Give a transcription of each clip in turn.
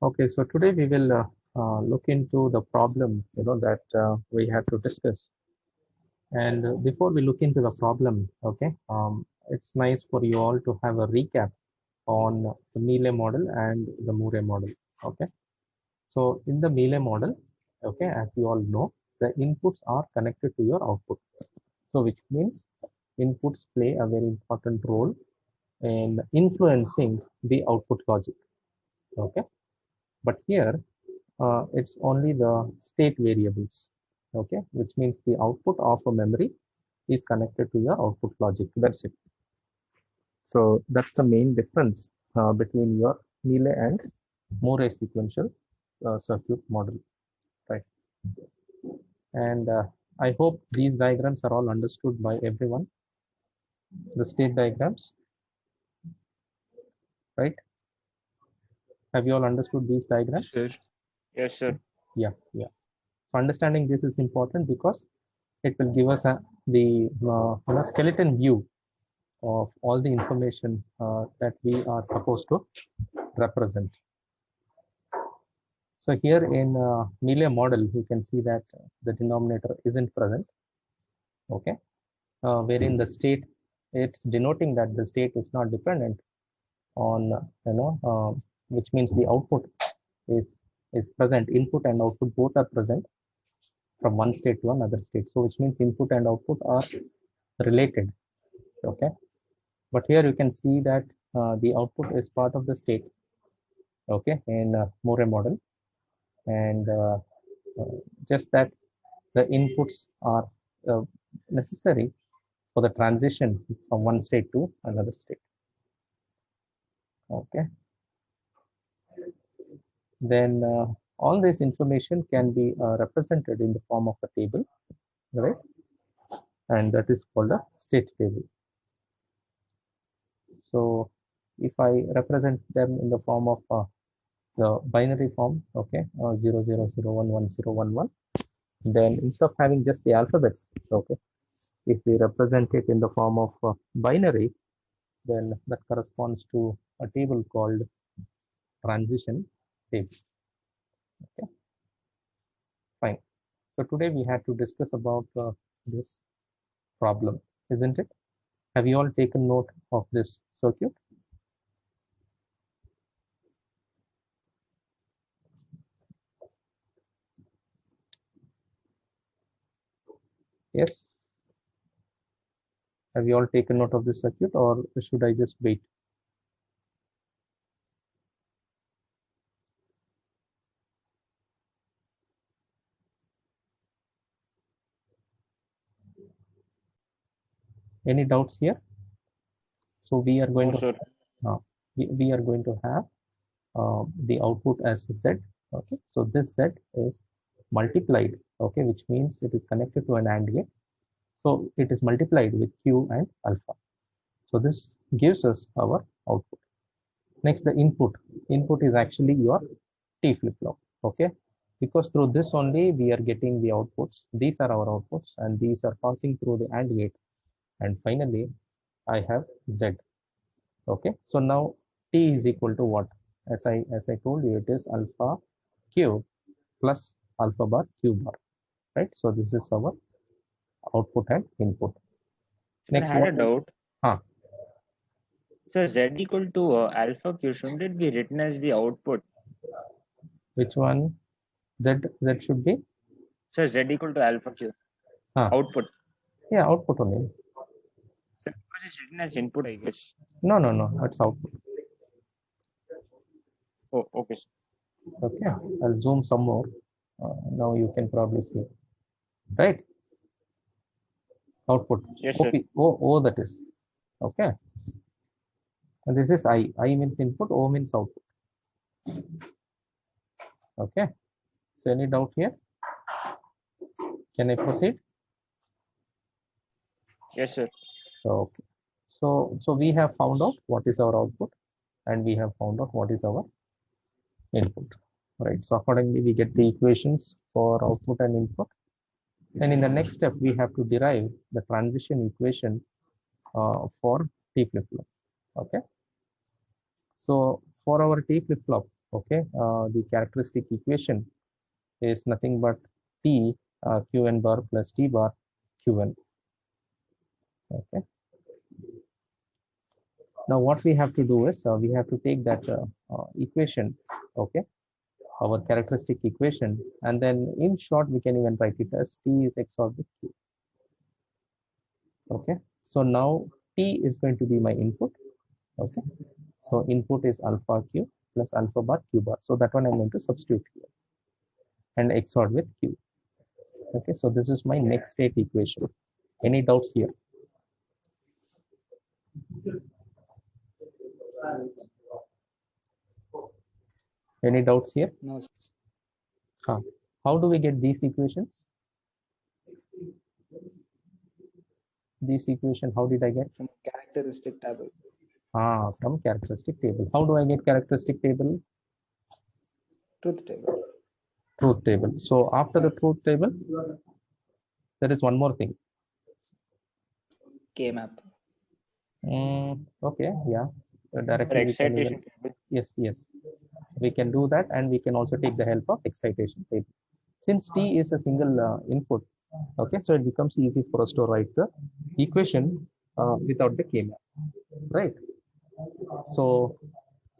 Okay, so today we will look into the problem, that we have to discuss. And before we look into the problem, okay, it's nice for you all to have a recap on the Mealy model and the Murray model. Okay, so in the Mealy model, okay, as you all know, the inputs are connected to your output. So which means inputs play a very important role in influencing the output logic. Okay, but here it's only the state variables, okay, which means the output of a memory is connected to your output logic. That's it. So that's the main difference between your Mealy and Murray sequential circuit model, right? And I hope these diagrams are all understood by everyone. The state diagrams, right? Have you all understood these diagrams? Sir. Yes, sir. Yeah. So understanding this is important because it will give us the skeleton view of all the information that we are supposed to represent. So here in Mealy model, you can see that the denominator isn't present, okay, wherein the state, it's denoting that the state is not dependent on, which means the output is present, input and output both are present from one state to another state. So which means input and output are related, okay. But here you can see that the output is part of the state, okay, in Murray model, and just that the inputs are necessary for the transition from one state to another state, okay. Then all this information can be represented in the form of a table, right, and that is called a state table. So if I represent them in the form of the binary form, okay, 00011011, then instead of having just the alphabets, okay, if we represent it in the form of binary, then that corresponds to a table called transition table. Okay, fine. So today we had to discuss about this problem, isn't it? Have you all taken note of this circuit? Yes. Have you all taken note of this circuit, or should I just wait? Any doubts here? So we are going to we are going to have the output as Z. Okay, so this Z is multiplied. Okay, which means it is connected to an AND gate. So it is multiplied with Q and alpha. So this gives us our output. Next, the input. Input is actually your T flip-flop. Okay, because through this only we are getting the outputs. These are our outputs, and these are passing through the AND gate. And finally, I have Z. Okay, so now T is equal to what? As I told you, it is alpha Q plus alpha bar Q bar, right? So this is our output and input. Next, I had a doubt. So Z equal to alpha Q, shouldn't it be written as the output? Which one? Z should be? So Z equal to alpha Q. Output. Yeah, output only. Because it's written as input, I guess. No, it's output. Oh, okay. Okay, I'll zoom some more. Now you can probably see, right? Output. Yes, sir. O that is. Okay. And this is I. I means input, O means output. Okay. So any doubt here? Can I proceed? Yes, sir. Okay. So we have found out what is our output, and we have found out what is our input, right? So accordingly, we get the equations for output and input. And in the next step, we have to derive the transition equation for T flip-flop. Okay. So for our T flip-flop, Okay, the characteristic equation is nothing but T Qn bar plus T bar Qn. Okay. Now what we have to do is we have to take that equation, okay, our characteristic equation, and then in short we can even write it as T is XOR with Q. Okay, so now T is going to be my input. Okay, so input is alpha Q plus alpha bar Q bar. So that one I'm going to substitute here and XOR with Q. Okay, so this is my next state equation. Any doubts here? Any doubts here? No. How do we get these equations? This equation, how did I get? From characteristic table. From characteristic table. How do I get characteristic table? Truth table. Truth table. So after the truth table, there is one more thing. K map. Okay, yeah. Directly For we can excitation even, table. yes. We can do that, and we can also take the help of excitation table. Since T is a single input, okay, so it becomes easy for us to write the equation without the K map, right? So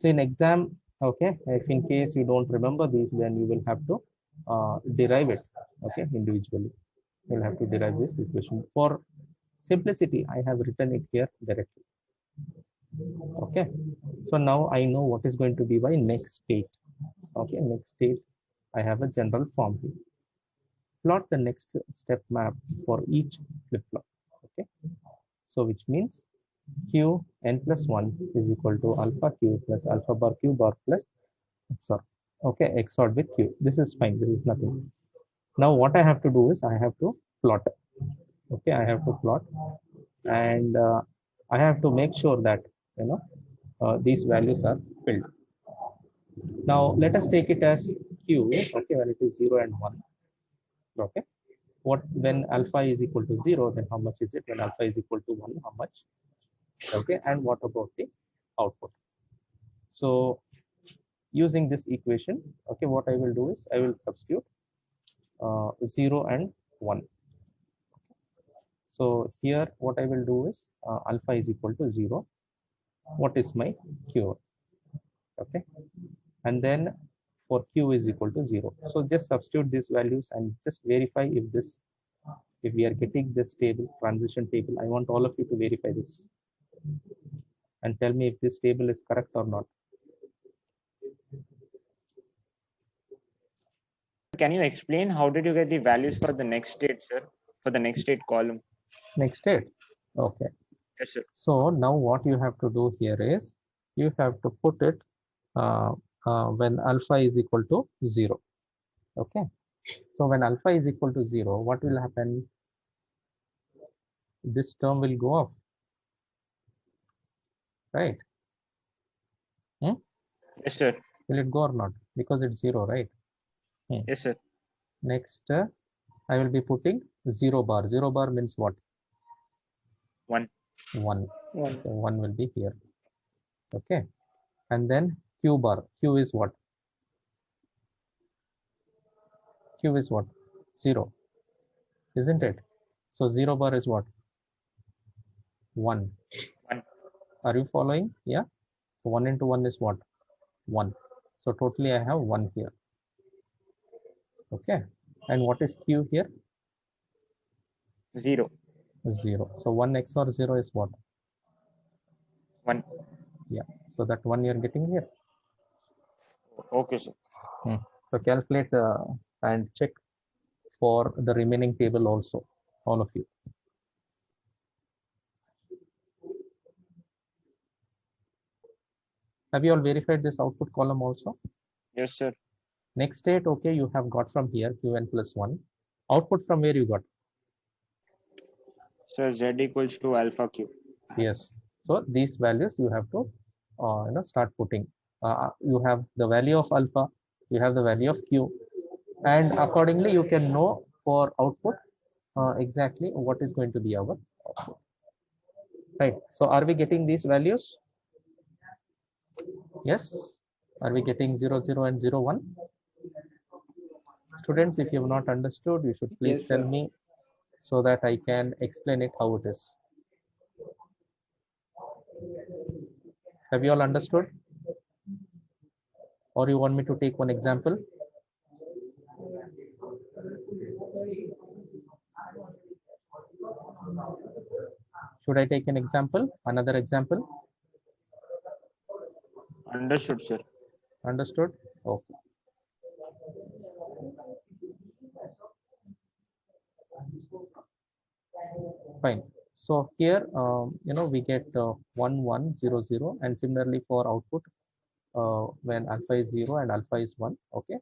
in exam, okay, if in case you don't remember these, then you will have to derive it, okay, individually. You'll have to derive this equation. For simplicity, I have written it here directly. Okay, so now I know what is going to be my next state. Okay, next state, I have a general form here. Plot the next step map for each flip-flop. Okay, so which means Q n plus 1 is equal to alpha Q plus alpha bar Q bar plus XOR. Okay, XOR with Q. This is fine. This is nothing. Now what I have to do is I have to plot. Okay, I have to plot, and I have to make sure that these values are filled. Now let us take it as Q. Okay, when it is 0 and 1. Okay, what when alpha is equal to 0, then how much is it? When alpha is equal to 1, how much? Okay, and what about the output? So using this equation, okay, what I will do is I will substitute 0 and 1. So here what I will do is alpha is equal to 0. What is my Q? Okay, and then for Q is equal to 0. So just substitute these values and just verify if we are getting this table, transition table. I want all of you to verify this and tell me if this table is correct or not. Can you explain how did you get the values for the next state, sir? For the next state column. Next state. Okay. Yes, sir. So now what you have to do here is you have to put it when alpha is equal to 0. Okay. So when alpha is equal to 0, what will happen? This term will go off, right? Yes, sir. Will it go or not? Because it's 0, right? Yes, sir. Next, I will be putting 0 bar. 0 bar means what? 1. 1. One. Okay, 1 will be here. Okay. And then Q bar. Q is what? Q is what? 0. Isn't it? So 0 bar is what? 1. 1. Are you following? Yeah. So 1 into 1 is what? 1. So totally I have 1 here. Okay. And what is Q here? 0. 0. So 1 XOR 0 is what? 1. Yeah. So that 1 you're getting here. Okay, sir. So calculate and check for the remaining table also, all of you. Have you all verified this output column also? Yes, sir. Next state, okay, you have got from here Qn plus 1. Output from where you got? So Z equals to alpha Q. Yes. So these values you have to start putting. You have the value of alpha, you have the value of Q, and accordingly you can know for output exactly what is going to be our output. Right. So are we getting these values? Yes. Are we getting 0, 0 and 0, 1? Students, if you have not understood, you should please Yes, tell sir. me so that I can explain it how it is. Have you all understood? Or you want me to take one example? Should I take an example? Another example? Understood, sir. Understood? Okay. Fine. So here, we get 1, 1, 0, 0, and similarly for output, when alpha is 0 and alpha is 1, okay,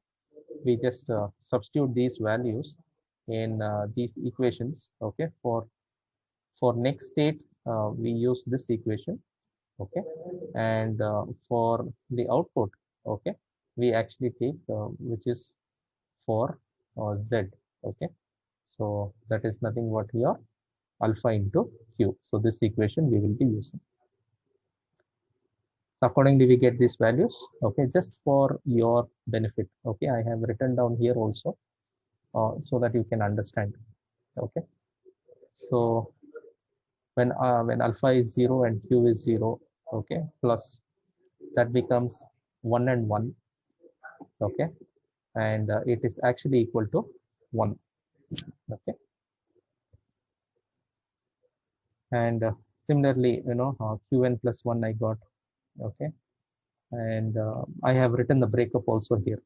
we just substitute these values in these equations, okay. For next state, we use this equation, okay, and for the output, okay, we actually take which is for z, okay. So that is nothing but here alpha into q. So this equation we will be using. So accordingly, we get these values, okay, just for your benefit, okay. I have written down here also so that you can understand, okay. So when alpha is 0 and q is 0, okay, plus that becomes 1 and 1, okay, and it is actually equal to 1, okay. And similarly, qn plus 1 I got, okay, and I have written the breakup also here,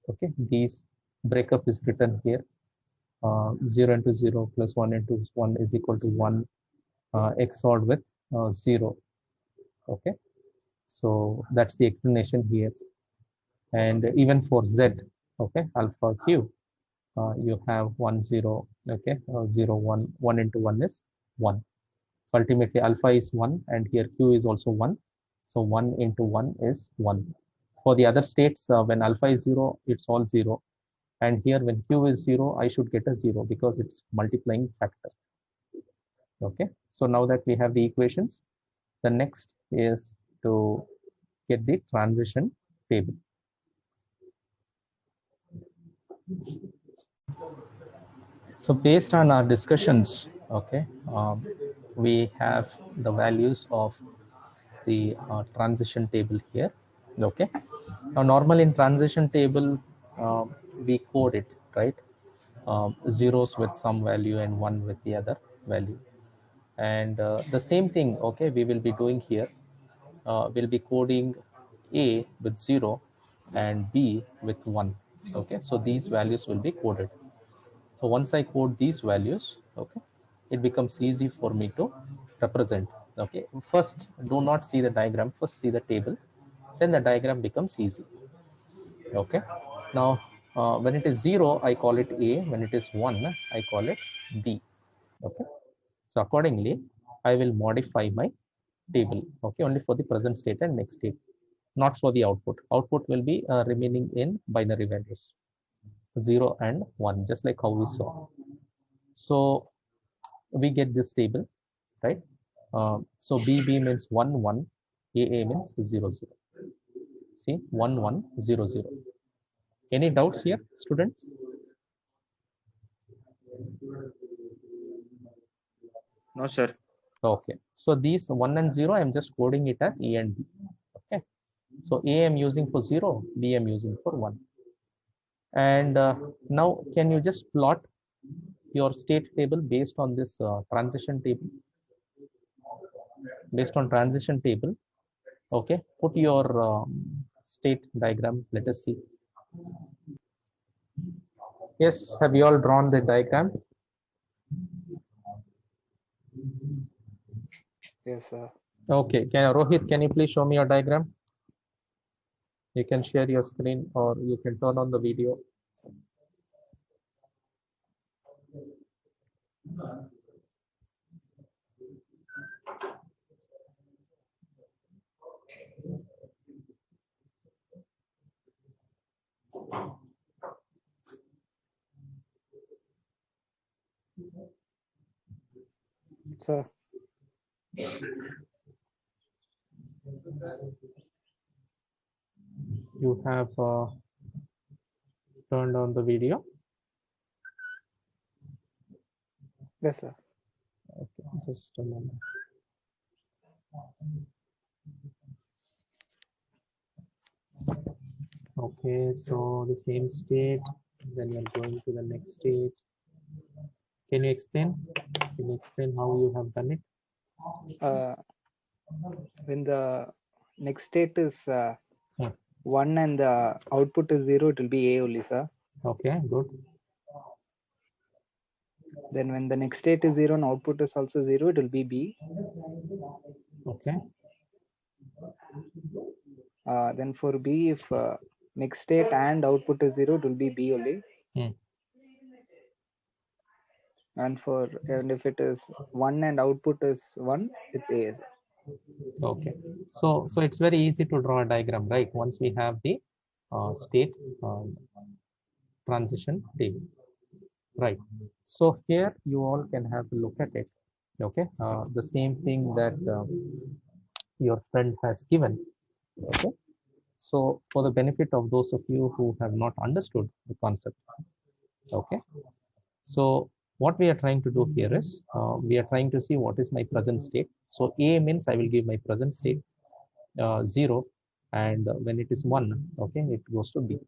okay. These breakup is written here. 0 into 0 plus 1 into 1 is equal to 1, XORed with 0, okay. So that's the explanation here. And even for z, okay, alpha q, you have 1, 0, okay, 0, 1, 1 into 1 is 1. So ultimately alpha is 1 and here q is also 1. So 1 into 1 is 1. For the other states, when alpha is 0, it's all 0. And here when q is 0, I should get a 0 because it's multiplying factor. Okay, so now that we have the equations, the next is to get the transition table. So based on our discussions, okay, we have the values of the transition table here, okay. Now normally in transition table, we code it, right? Zeros with some value and 1 with the other value. And the same thing, okay, we will be doing here. We'll be coding A with 0 and B with 1, okay. So these values will be coded. So once I code these values, okay, it becomes easy for me to represent, okay. First, do not see the diagram, first see the table, then the diagram becomes easy, okay. Now, when it is 0, I call it A, when it is 1, I call it B, okay. So accordingly, I will modify my table, okay, only for the present state and next state, not for the output. Output will be remaining in binary values, 0 and 1, just like how we saw. So we get this table, right? So BB means 1, 1, AA means 0, 0. See, 1, 1, 0, 0. Any doubts here, students? No, sir. Okay, so these 1 and 0, I'm just coding it as A and B. Okay, so A I'm using for 0, B I'm using for 1. And now, can you just plot your state table based on this transition table? Based on transition table, okay, put your state diagram. Let us see. Yes, have you all drawn the diagram? Yes, sir. Okay, Rohit, can you please show me your diagram? You can share your screen or you can turn on the video. Sir. you have turned on the video? Yes, sir. Okay, just a moment. Okay, so the same state, then you're going to the next state. Can you explain? Can you explain how you have done it? When the next state is Hmm. 1 and the output is 0, it will be A only, sir. Okay, good. Then when the next state is 0 and output is also 0, it will be B. Okay. Then for B, if next state and output is 0, it will be B only. Hmm. And if it is 1 and output is 1, it's A. Okay. So it's very easy to draw a diagram, right? Once we have the state transition table, right? So here you all can have a look at it. Okay. The same thing that your friend has given. Okay. So for the benefit of those of you who have not understood the concept, okay. So what we are trying to do here is we are trying to see what is my present state. So A means I will give my present state 0, and when it is 1, okay, it goes to B.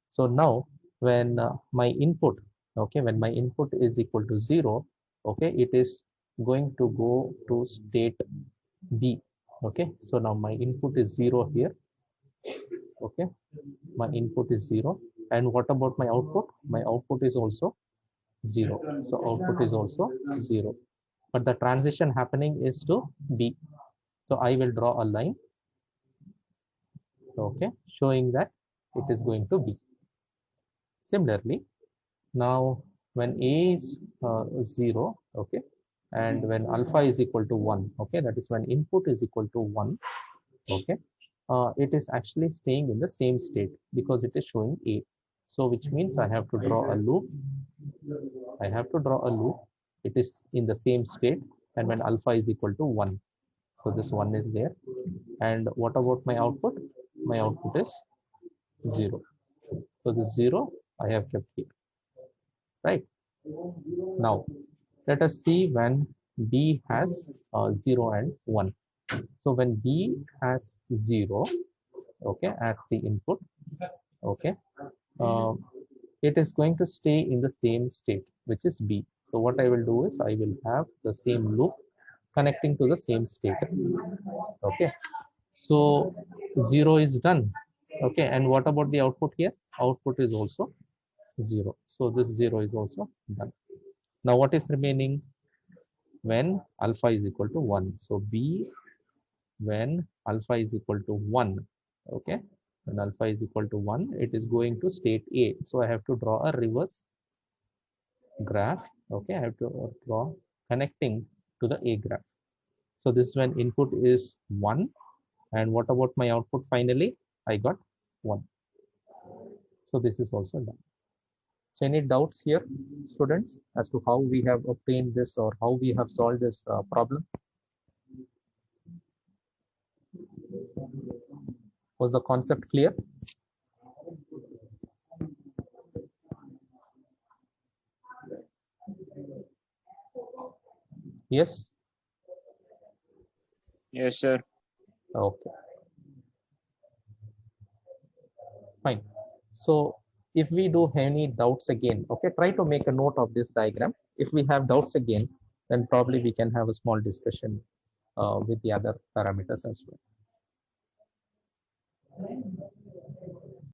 So now when my input, okay, when my input is equal to 0, okay, it is going to go to state B. Okay, so now my input is 0 here. Okay, my input is 0, and what about my output? My output is also 0. So output is also 0, but the transition happening is to B. So I will draw a line, okay, showing that it is going to B. Similarly, now when A is 0, okay, and when alpha is equal to 1, okay, that is when input is equal to 1, okay, it is actually staying in the same state because it is showing A. So which means I have to draw a loop. I have to draw a loop. It is in the same state, and when alpha is equal to 1. So this 1 is there. And what about my output? My output is 0. So this 0 I have kept here. Right. Now let us see when B has 0 and 1. So when B has 0, okay, as the input, okay, it is going to stay in the same state, which is B. So what I will do is I will have the same loop connecting to the same state. Okay, so 0 is done. Okay, and what about the output here? Output is also 0. So this 0 is also done. Now what is remaining? When alpha is equal to 1. So B when alpha is equal to 1. Okay, when alpha is equal to 1, it is going to state A. So I have to draw a reverse graph. Okay, I have to draw connecting to the A graph. So this is when input is 1, and what about my output? Finally I got 1. So this is also done. So any doubts here, students, as to how we have obtained this or how we have solved this problem? Was the concept clear? Yes. Yes, sir. Okay, fine. So if we do have any doubts again, okay, try to make a note of this diagram. If we have doubts again, then probably we can have a small discussion with the other parameters as well.